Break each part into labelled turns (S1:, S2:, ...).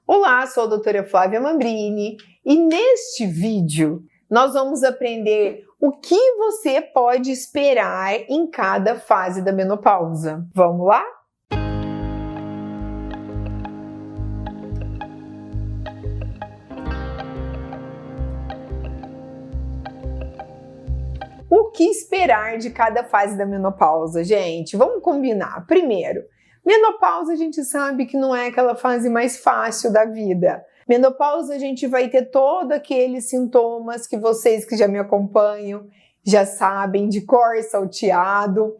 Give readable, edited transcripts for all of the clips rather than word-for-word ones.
S1: Olá, sou a doutora Flávia Mambrini e neste vídeo nós vamos aprender o que você pode esperar em cada fase da menopausa. Vamos lá? O que esperar de cada fase da menopausa, gente? Vamos combinar. Primeiro, menopausa a gente sabe que não é aquela fase mais fácil da vida. Menopausa a gente vai ter todos aqueles sintomas que vocês que já me acompanham já sabem, de cor salteado.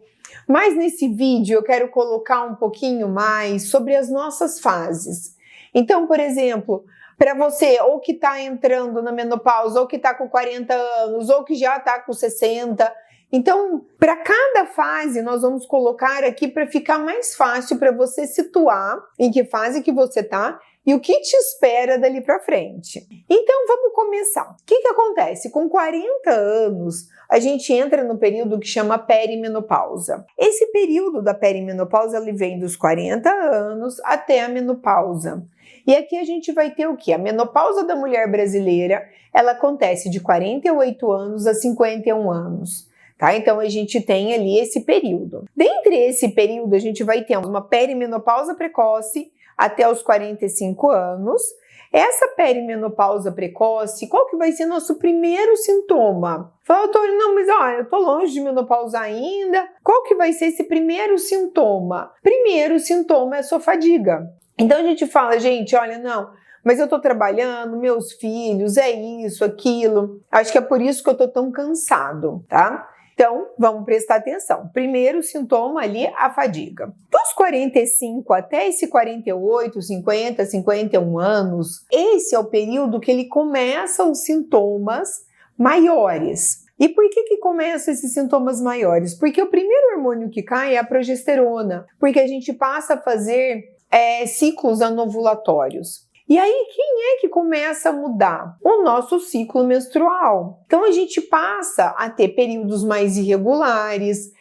S1: Mas nesse vídeo eu quero colocar um pouquinho mais sobre as nossas fases. Então, por exemplo, para você ou que está entrando na menopausa, ou que está com 40 anos, ou que já está com 60. Então, para cada fase, nós vamos colocar aqui para ficar mais fácil para você situar em que fase que você está e o que te espera dali para frente. Então, vamos começar. O que acontece? Com 40 anos, a gente entra no período que chama perimenopausa. Esse período da perimenopausa, ele vem dos 40 anos até a menopausa. E aqui a gente vai ter o quê? A menopausa da mulher brasileira, ela acontece de 48 anos a 51 anos. Tá? Então, a gente tem ali esse período. Dentre esse período, a gente vai ter uma perimenopausa precoce até os 45 anos. Essa perimenopausa precoce, qual que vai ser nosso primeiro sintoma? Fala, não, mas olha, eu tô longe de menopausa ainda. Qual que vai ser esse primeiro sintoma? Primeiro sintoma é a sua fadiga. Então, a gente fala, gente, olha, não, mas eu tô trabalhando, meus filhos, é isso, aquilo. Acho que é por isso que eu tô tão cansado, tá? Então, vamos prestar atenção. Primeiro sintoma ali, a fadiga. Dos 45 até esse 48, 50, 51 anos, esse é o período que ele começa os sintomas maiores. E por que começam esses sintomas maiores? Porque o primeiro hormônio que cai é a progesterona, porque a gente passa a fazer ciclos anovulatórios. E aí, quem é que começa a mudar? O nosso ciclo menstrual. Então, a gente passa a ter períodos mais irregulares,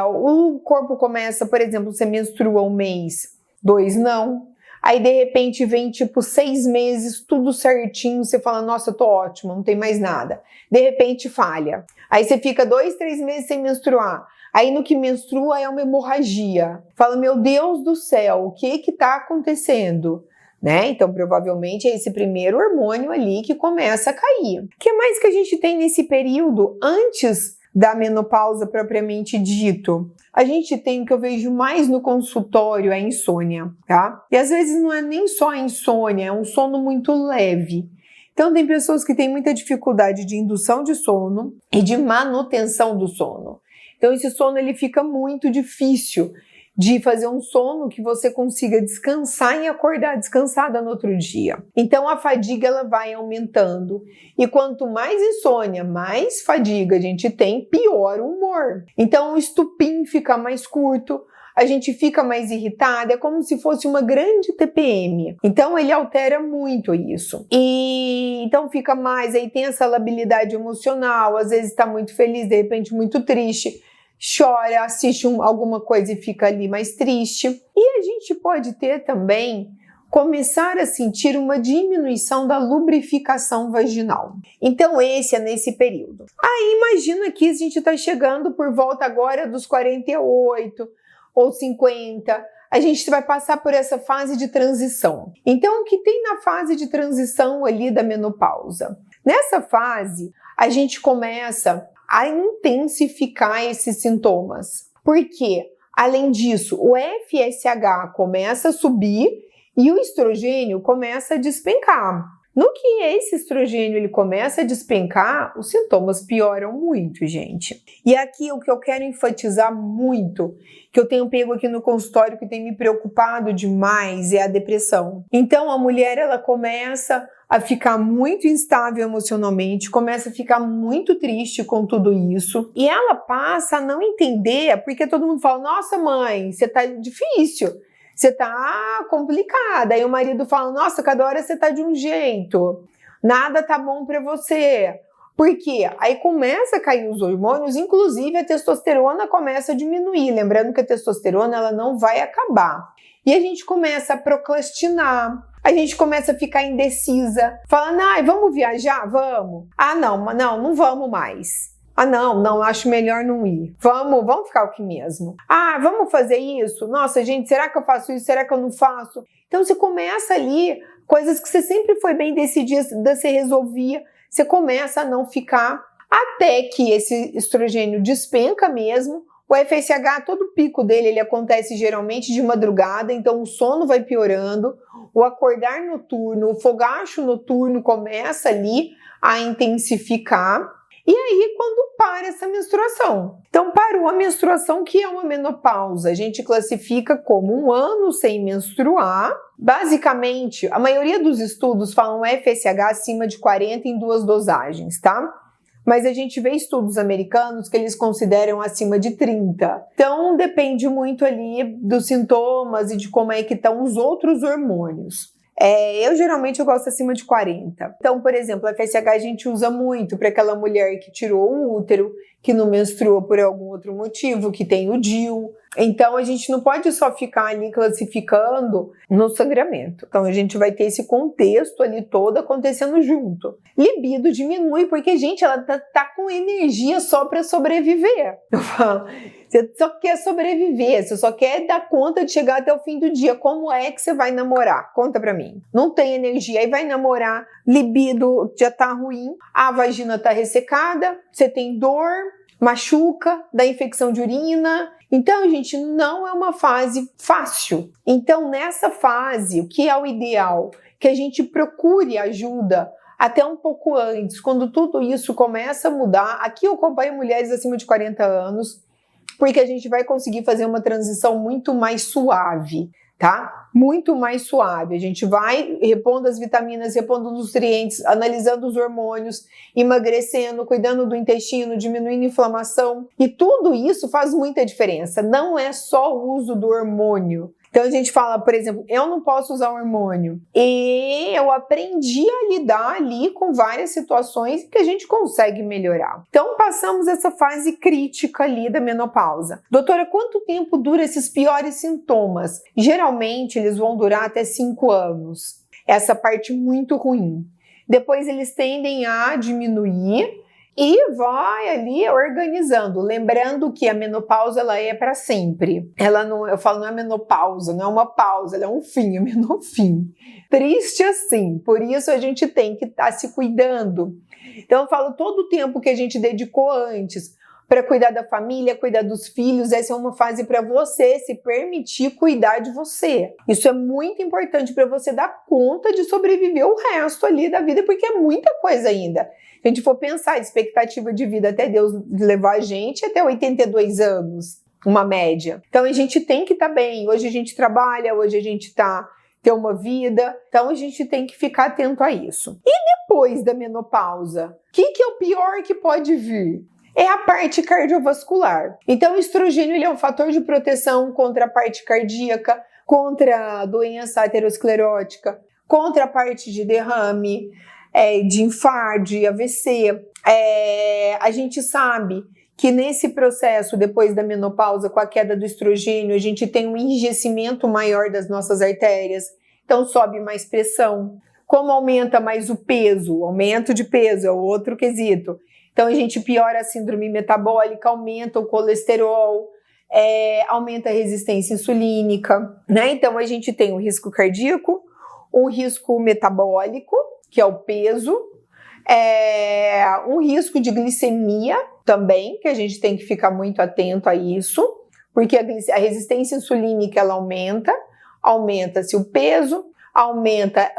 S1: o corpo começa, por exemplo, você menstrua um mês, 2 não. Aí, de repente, vem tipo 6 meses, tudo certinho, você fala, nossa, eu tô ótima, não tem mais nada. De repente, falha. Aí, você fica 2, 3 meses sem menstruar. Aí, no que menstrua, é uma hemorragia. Fala, meu Deus do céu, o que tá acontecendo? Né? Então, provavelmente é esse primeiro hormônio ali que começa a cair. O que mais que a gente tem nesse período antes da menopausa propriamente dito? A gente tem o que eu vejo mais no consultório, é a insônia, tá? E às vezes não é nem só a insônia, é um sono muito leve. Então, tem pessoas que têm muita dificuldade de indução de sono e de manutenção do sono. Então, esse sono ele fica muito difícil de fazer um sono que você consiga descansar e acordar descansada no outro dia. Então a fadiga ela vai aumentando e quanto mais insônia, mais fadiga a gente tem, pior o humor. Então o estupim fica mais curto, a gente fica mais irritada, é como se fosse uma grande TPM. Então ele altera muito isso. E então fica mais, aí tem essa labilidade emocional, às vezes está muito feliz, de repente muito triste. Chora, assiste alguma coisa e fica ali mais triste. E a gente pode ter também, começar a sentir uma diminuição da lubrificação vaginal. Então esse é nesse período. Aí imagina que a gente está chegando por volta agora dos 48 ou 50, a gente vai passar por essa fase de transição. Então o que tem na fase de transição ali da menopausa? Nessa fase, a gente começa a intensificar esses sintomas. Porque, além disso, o FSH começa a subir e o estrogênio começa a despencar. No que esse estrogênio ele começa a despencar, os sintomas pioram muito, gente. E aqui o que eu quero enfatizar muito, que eu tenho pego aqui no consultório que tem me preocupado demais, é a depressão. Então a mulher ela começa a ficar muito instável emocionalmente, começa a ficar muito triste com tudo isso e ela passa a não entender, porque todo mundo fala, nossa mãe, você tá difícil, você tá complicada. Aí o marido fala, nossa, cada hora você tá de um jeito, nada tá bom pra você. Por quê? Aí começa a cair os hormônios, inclusive a testosterona começa a diminuir. Lembrando que a testosterona ela não vai acabar. E a gente começa a procrastinar, A gente começa a ficar indecisa, falando, vamos viajar? Vamos. Não vamos mais. Não, acho melhor não ir. Vamos ficar aqui mesmo. Vamos fazer isso? Nossa, gente, será que eu faço isso? Será que eu não faço? Então você começa ali, coisas que você sempre foi bem decidida, você resolvia, você começa a não ficar, até que esse estrogênio despenca mesmo. O FSH, todo o pico dele, ele acontece geralmente de madrugada, então o sono vai piorando, o acordar noturno, o fogacho noturno começa ali a intensificar. E aí, quando para essa menstruação? Então, parou a menstruação, que é uma menopausa. A gente classifica como 1 ano sem menstruar. Basicamente, a maioria dos estudos falam FSH acima de 40 em 2 dosagens, tá? Mas a gente vê estudos americanos que eles consideram acima de 30. Então, depende muito ali dos sintomas e de como é que estão os outros hormônios. Eu geralmente gosto acima de 40. Então, por exemplo, a FSH a gente usa muito para aquela mulher que tirou o útero, que não menstrua por algum outro motivo, que tem o DIU. Então, a gente não pode só ficar ali classificando no sangramento. Então, a gente vai ter esse contexto ali todo acontecendo junto. Libido diminui porque, gente, ela tá com energia só para sobreviver. Eu falo, você só quer sobreviver, você só quer dar conta de chegar até o fim do dia. Como é que você vai namorar? Conta pra mim. Não tem energia, aí vai namorar, libido já tá ruim, a vagina tá ressecada, você tem dor, machuca, dá infecção de urina. Então, gente, não é uma fase fácil. Então, nessa fase, o que é o ideal? Que a gente procure ajuda até um pouco antes, quando tudo isso começa a mudar. Aqui eu acompanho mulheres acima de 40 anos, porque a gente vai conseguir fazer uma transição muito mais suave, tá? Muito mais suave. A gente vai repondo as vitaminas, repondo os nutrientes, analisando os hormônios, emagrecendo, cuidando do intestino, diminuindo a inflamação. E tudo isso faz muita diferença. Não é só o uso do hormônio. Então a gente fala, por exemplo, eu não posso usar hormônio. E eu aprendi a lidar ali com várias situações que a gente consegue melhorar. Então passamos essa fase crítica ali da menopausa. Doutora, quanto tempo dura esses piores sintomas? Geralmente eles vão durar até 5 anos. Essa parte muito ruim. Depois eles tendem a diminuir e vai ali organizando, lembrando que a menopausa ela é para sempre. Ela não, eu falo, não é menopausa, não é uma pausa, ela é um fim, é menofim. Triste assim, por isso a gente tem que estar se cuidando. Então eu falo, todo o tempo que a gente dedicou antes para cuidar da família, cuidar dos filhos, essa é uma fase para você se permitir cuidar de você. Isso é muito importante para você dar conta de sobreviver o resto ali da vida, porque é muita coisa ainda. Se a gente for pensar, a expectativa de vida até Deus levar a gente até 82 anos, uma média. Então a gente tem que estar bem. Hoje a gente trabalha, hoje a gente tem uma vida. Então a gente tem que ficar atento a isso. E depois da menopausa, o que é o pior que pode vir? É a parte cardiovascular. Então o estrogênio ele é um fator de proteção contra a parte cardíaca, contra a doença aterosclerótica, contra a parte de derrame, de infarto, de AVC. A gente sabe que nesse processo, depois da menopausa, com a queda do estrogênio, a gente tem um enrijecimento maior das nossas artérias, então sobe mais pressão. Como aumenta mais o peso, aumento de peso é o outro quesito. Então a gente piora a síndrome metabólica, aumenta o colesterol, aumenta a resistência insulínica, né? Então a gente tem um risco cardíaco, um risco metabólico, que é o peso, um risco de glicemia também, que a gente tem que ficar muito atento a isso, porque a resistência insulínica ela aumenta-se o peso, aumenta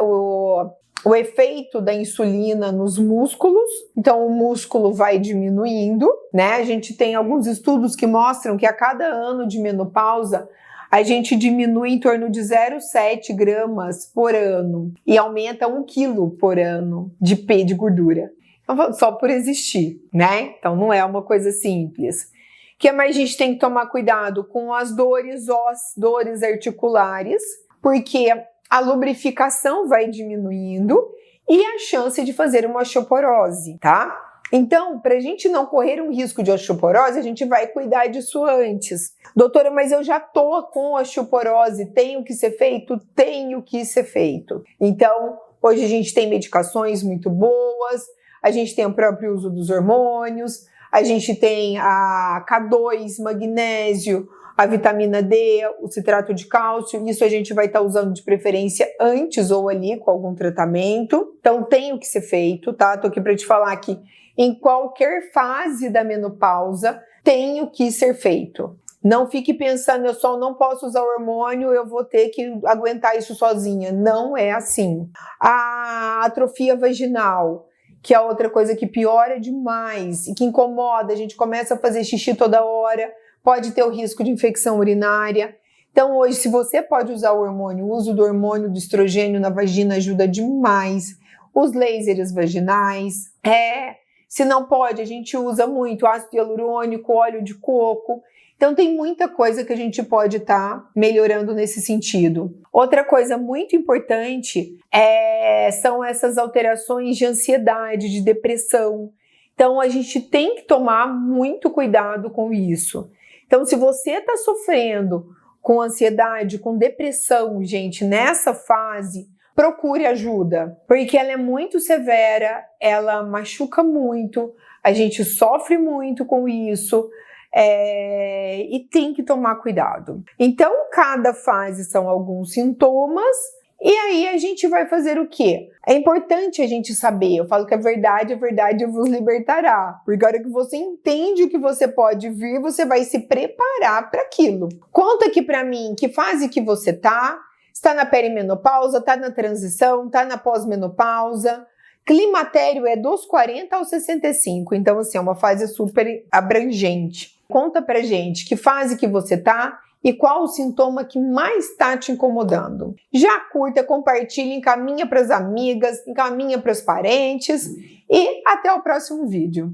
S1: o efeito da insulina nos músculos, então o músculo vai diminuindo, né? A gente tem alguns estudos que mostram que a cada ano de menopausa, a gente diminui em torno de 0,7 gramas por ano e aumenta 1 quilo por ano de gordura. Então, só por existir, né? Então não é uma coisa simples. O que mais a gente tem que tomar cuidado com as dores articulares, porque a lubrificação vai diminuindo e a chance de fazer uma osteoporose, tá? Então, para a gente não correr um risco de osteoporose, a gente vai cuidar disso antes. Doutora, mas eu já tô com osteoporose, tenho que ser feito? Tenho que ser feito. Então, hoje a gente tem medicações muito boas, a gente tem o próprio uso dos hormônios, a gente tem a K2, magnésio, a vitamina D, o citrato de cálcio, isso a gente vai estar usando de preferência antes ou ali com algum tratamento. Então tem o que ser feito, tá? Tô aqui para te falar que em qualquer fase da menopausa tem o que ser feito. Não fique pensando, eu só não posso usar hormônio, eu vou ter que aguentar isso sozinha. Não é assim. A atrofia vaginal, que é outra coisa que piora demais e que incomoda, a gente começa a fazer xixi toda hora, pode ter o risco de infecção urinária. Então hoje, se você pode usar o hormônio, o uso do hormônio do estrogênio na vagina ajuda demais. Os lasers vaginais, se não pode, a gente usa muito ácido hialurônico, óleo de coco. Então tem muita coisa que a gente pode estar melhorando nesse sentido. Outra coisa muito importante são essas alterações de ansiedade, de depressão. Então a gente tem que tomar muito cuidado com isso. Então se você está sofrendo com ansiedade, com depressão, gente, nessa fase, procure ajuda, porque ela é muito severa, ela machuca muito, a gente sofre muito com isso. E tem que tomar cuidado. Então, cada fase são alguns sintomas e aí a gente vai fazer o quê? É importante a gente saber, eu falo que a verdade vos libertará, porque a hora que você entende o que você pode vir, você vai se preparar para aquilo. Conta aqui para mim, que fase que você tá? Está na perimenopausa, está na transição, está na pós-menopausa? Climatério é dos 40 aos 65, então assim, é uma fase super abrangente. Conta pra gente que fase que você tá e qual o sintoma que mais tá te incomodando. Já curta, compartilha, encaminha para as amigas, encaminha para os parentes e até o próximo vídeo.